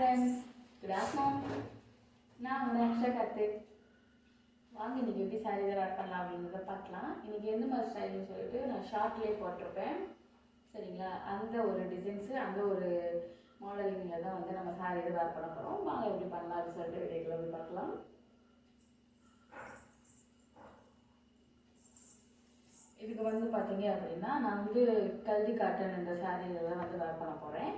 Friends, good afternoon. நான் உங்கள் அக்ஷா கார்த்திக். வாங்க இன்றைக்கி எப்படி சாரீ வேர் பண்ணலாம் அப்படின்றத பார்க்கலாம். இன்றைக்கி எந்த மாதிரி ஸ்டைல்னு சொல்லிட்டு நான் ஷார்ட்லேயே போட்டிருப்பேன். சரிங்களா? அந்த ஒரு டிசைன்ஸு, அந்த ஒரு மாடலிங்கில் தான் வந்து நம்ம சாரீ வேர் பண்ண போகிறோம். வாங்க எப்படி பண்ணலாம் அப்படின்னு சொல்லிட்டு வீடியோக்குள்ள போய் பார்க்கலாம். இதுக்கு வந்து பார்த்தீங்க அப்படின்னா, நான் வந்து கல்வி காட்டன் இந்த சாரீலாம் வந்து வேர் பண்ண போகிறேன்.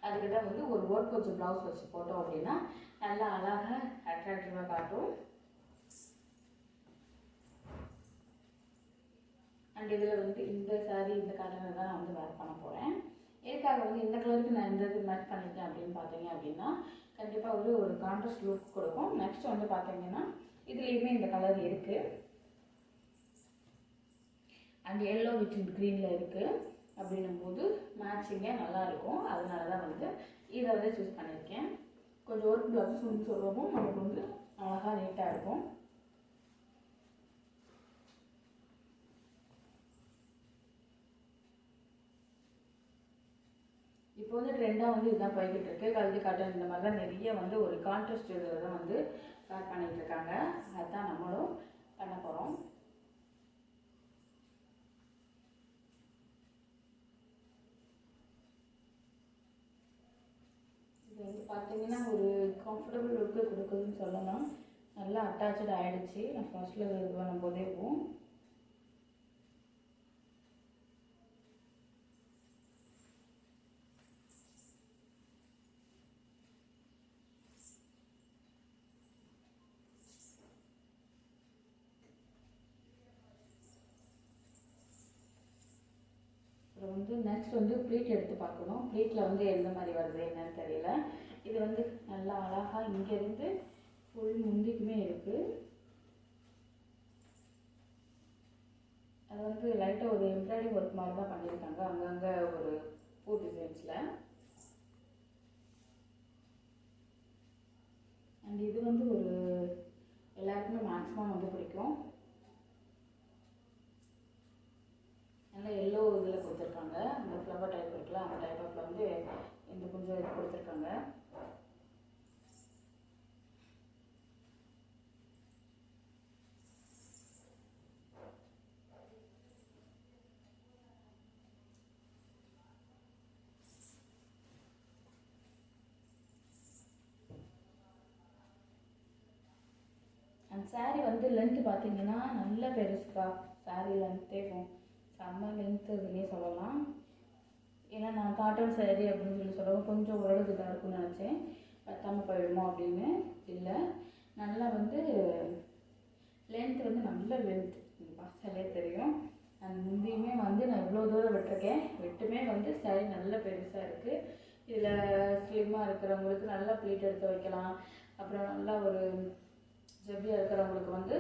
அதுக்கிட்ட வந்து ஒரு ஒர்க் வச்சு ப்ளவுஸ் வச்சு போட்டோம் அப்படின்னா நல்லா அழகாக அட்ராக்டிவாக காட்டும். அண்ட் இதில் வந்து இந்த சாரீ இந்த கலரில் தான் நான் வந்து வேர் பண்ண போகிறேன். எதுக்காக வந்து இந்த கலருக்கு நான் இந்த இது மேட்ச் பண்ணிட்டேன் அப்படின்னு பார்த்தீங்க அப்படின்னா, கண்டிப்பாக வந்து ஒரு கான்ட்ராஸ்ட் லுக் கொடுக்கும். நெக்ஸ்ட் வந்து பார்த்தீங்கன்னா இதுலேயுமே இந்த கலர் இருக்குது. அண்ட் எல்லோ வித் க்ரீனில் இருக்குது. அப்படின்னும் போது மேட்சிங்காக நல்லாயிருக்கும். அதனால தான் வந்து இதை வந்து சூஸ் பண்ணியிருக்கேன். கொஞ்சம் ஒர்க் ப்ளவுஸ்ன்னு சொல்லவும் நமக்கு வந்து அழகாக நீட்டாக இருக்கும். இப்போ வந்து ட்ரெண்டாக வந்து இதுதான் போய்கிட்டு இருக்கு. கல்வி காட்டன் இந்த மாதிரி தான் நிறைய வந்து ஒரு கான்ட்ராஸ்ட் இதில் தான் வந்து ஸ்டார்ட் பண்ணிகிட்டு இருக்காங்க. அதுதான் நம்மளும் பண்ண போகிறோம். இது வந்து பார்த்தீங்கன்னா ஒரு கம்ஃபர்டபுள் லுக்கு கொடுக்குதுன்னு சொல்லலாம். நல்லா அட்டாச்சு ஆகிடுச்சு. நான் ஃபர்ஸ்ட்டில் இது பண்ணும்போதே போகும். அப்புறம் வந்து நெக்ஸ்ட் வந்து ப்ளீட் எடுத்து பார்க்கணும். ப்ளீட்டில் வந்து எந்த மாதிரி வருது என்னன்னு தெரியல. இது வந்து நல்லா அழகாக இங்கேருந்து ஃபுல் முந்திக்குமே இருக்குது. அது வந்து லைட்டாக ஒரு எம்ப்ராய்டிங் ஒர்க் மாதிரி தான் பண்ணியிருக்காங்க அங்கங்கே ஒரு பூ டிசைன்ஸில். அண்ட் இது வந்து ஒரு எல்லாருக்குமே மேக்ஸிமம் வந்து பிடிக்கும். நல்லா எல்லோ இதில் கொடுத்துருக்காங்க. அந்த ஃப்ளவர் டைப் இருக்குல்ல, அந்த டைப் ஆஃப்ல வந்து இந்த கொஞ்சம் இது கொடுத்துருக்காங்க. அந்த சாரீ வந்து லென்த்து பார்த்தீங்கன்னா நல்ல பெருசுக்கா. சாரீ லென்த்தே செம்ம லென்த்து இதுன்னே சொல்லலாம். ஏன்னா நான் காட்டன் சாரீ அப்படின்னு சொல்லவும் கொஞ்சம் ஓரளவுக்கு இதாக இருக்கும்னு நினச்சேன். பத்தாமல் போயிடுமோ அப்படின்னு. இல்லை, நல்லா வந்து லென்த் வந்து நல்ல லென்த். பார்த்தாலே தெரியும். அந்த முந்தியுமே வந்து நான் இவ்வளோ தூரம் விட்டுருக்கேன். விட்டுமே வந்து சாரீ நல்ல பெருசாக இருக்குது. இதில் ஸ்லிம்மாக இருக்கிறவங்களுக்கு நல்லா ப்ளீட் எடுத்து வைக்கலாம். அப்புறம் நல்லா ஒரு ஜெப்பியாக இருக்கிறவங்களுக்கு வந்து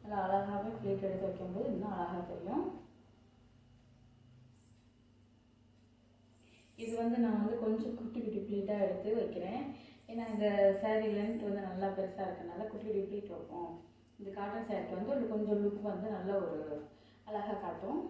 நல்லா அழகாகவே ப்ளீட் எடுத்து வைக்கும்போது இன்னும் அழகாக தெரியும். இது வந்து நான் வந்து கொஞ்சம் குட்டி குட்டி ப்ளீட்டாக எடுத்து வைக்கிறேன். ஏன்னா இந்த சாரீ லென்த் வந்து நல்லா பெருசாக இருக்கனால குட்டி குட்டி ப்ளீட் வைப்போம். இந்த காட்டன் சாரீக்கு வந்து கொஞ்சம் லுக் வந்து நல்ல ஒரு அழகாக காட்டும்.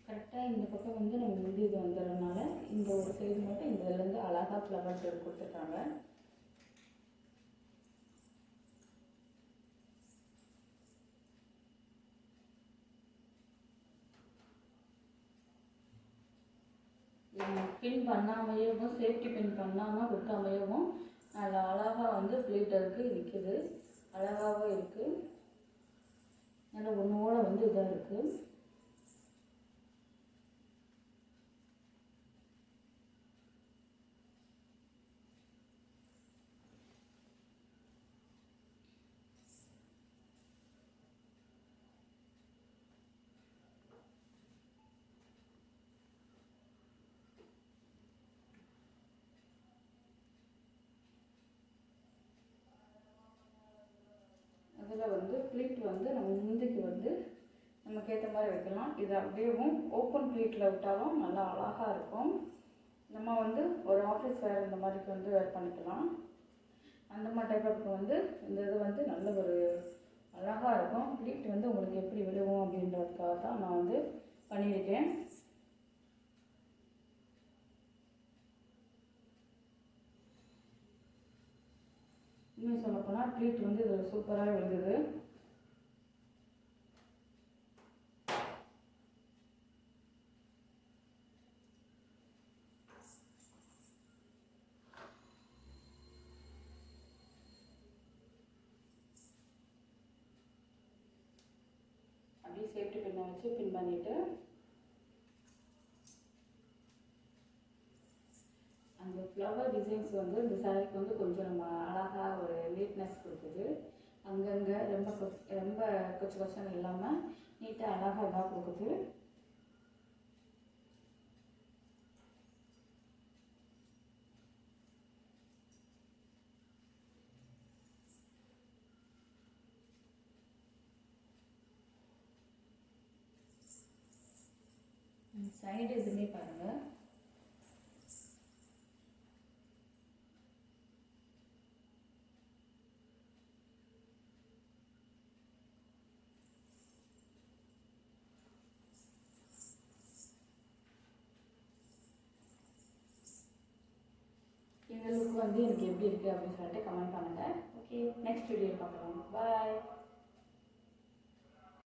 கரெக்டாக இந்த பக்கம் வந்து நம்ம முந்தி இது வந்துடுறதுனால இந்த ஒரு சைடு மட்டும் இந்த இதுலேருந்து அழகாக ஃப்ளவர்ஸ் கொடுத்துருக்காங்க. பின் பண்ணாமையவும் சேஃப்டி பின் பண்ணாமல் விட்டாமையவும் அது அழகாக வந்து ப்ளீட்டருக்கு நிற்குது. அழகாகவும் இருக்குது. நல்லா ஒன்றோட வந்து இதாக இருக்குது. ப்ளீட் வந்து நம்ம முந்திக்கு வந்து நமக்கு ஏற்ற மாதிரி வைக்கலாம். இது அப்படியேவும் ஓப்பன் ப்ளீட்டில் விட்டாலும் நல்லா அழகாக இருக்கும். நம்ம வந்து ஒரு ஆஃபீஸ் வேர் இந்த மாதிரிக்கு வந்து வேர் பண்ணிக்கலாம். அந்த மாதிரி டைப்புக்கு வந்து இந்த இது வந்து நல்ல ஒரு அழகாக இருக்கும். ப்ளீட் வந்து உங்களுக்கு எப்படி விழுவும் அப்படின்றதுக்காக தான் நான் வந்து பண்ணியிருக்கேன். இன்னும் சொல்லப்போனால் ப்ளீட் வந்து இது சூப்பராக விழுகுது. அப்படியே சேஃப்டி பின்னை வச்சு பின் பண்ணிவிட்டு அந்த ஃப்ளவர் டிசைன்ஸ் வந்து இந்த சாரிக்கு வந்து கொஞ்சம் நம்ம அழகாக ஒரு நீட்னஸ் கொடுக்குது. அங்கங்கே ரொம்ப கொச்சம் இல்லாமல் நீட்டாக அழகாக இதாக கொடுக்குது. சைடு இதுமே பாருங்கள். இந்த லுக் வந்து எனக்கு எப்படி இருக்குது அப்படின்னு சொல்லிட்டு கமெண்ட் பண்ணுங்கள். ஓகே, நெக்ஸ்ட் வீடியோ பார்க்கலாம். பாய்.